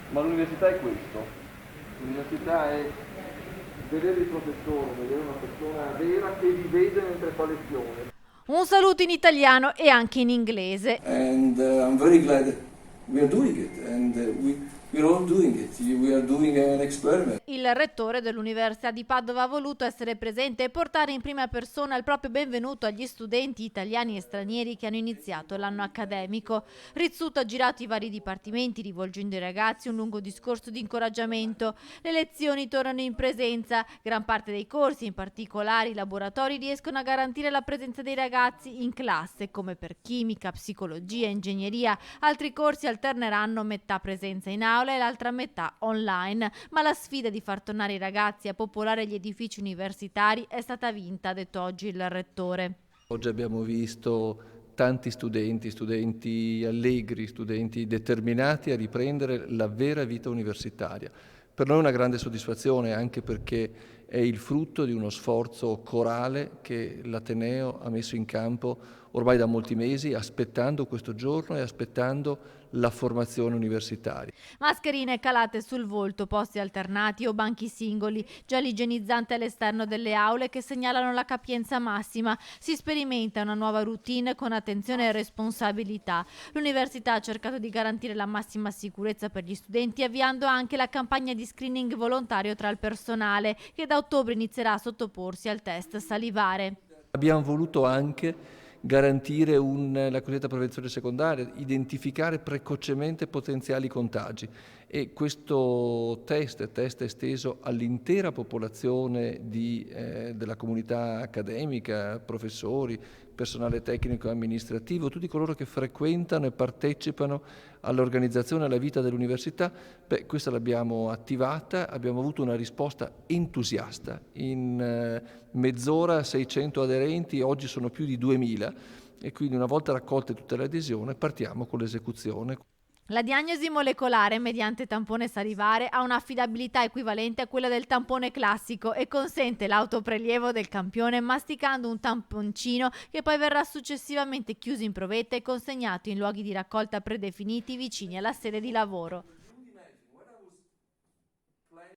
Ma l'università è questo, l'università è vedere il professore, vedere una persona vera che vi vede mentre fa lezione. Un saluto in italiano e anche in inglese. And I'm very glad that we are doing it, and we're all doing it. We are doing an experiment. Il rettore dell'Università di Padova ha voluto essere presente e portare in prima persona il proprio benvenuto agli studenti italiani e stranieri che hanno iniziato l'anno accademico. Rizzuto ha girato i vari dipartimenti rivolgendo ai ragazzi un lungo discorso di incoraggiamento. Le lezioni tornano in presenza, gran parte dei corsi, in particolare i laboratori, riescono a garantire la presenza dei ragazzi in classe, come per chimica, psicologia, ingegneria. Altri corsi alterneranno metà presenza in aula e l'altra metà online, ma la sfida di far tornare i ragazzi a popolare gli edifici universitari è stata vinta, ha detto oggi il rettore. Oggi abbiamo visto tanti studenti allegri, studenti determinati a riprendere la vera vita universitaria. Per noi è una grande soddisfazione, anche perché è il frutto di uno sforzo corale che l'Ateneo ha messo in campo ormai da molti mesi, aspettando questo giorno e aspettando la formazione universitaria. Mascherine calate sul volto, posti alternati o banchi singoli, gel igienizzante all'esterno delle aule che segnalano la capienza massima. Si sperimenta una nuova routine con attenzione e responsabilità. L'università ha cercato di garantire la massima sicurezza per gli studenti, avviando anche la campagna di screening volontario tra il personale, che da ottobre inizierà a sottoporsi al test salivare. Abbiamo voluto anche garantire la cosiddetta prevenzione secondaria, identificare precocemente potenziali contagi, e questo test è esteso all'intera popolazione della comunità accademica, professori, personale tecnico e amministrativo, tutti coloro che frequentano e partecipano all'organizzazione e alla vita dell'università. Questa l'abbiamo attivata, abbiamo avuto una risposta entusiasta. In mezz'ora 600 aderenti, oggi sono più di 2000, e quindi una volta raccolte tutte le adesioni partiamo con l'esecuzione. La diagnosi molecolare mediante tampone salivare ha un'affidabilità equivalente a quella del tampone classico e consente l'autoprelievo del campione masticando un tamponcino che poi verrà successivamente chiuso in provetta e consegnato in luoghi di raccolta predefiniti vicini alla sede di lavoro.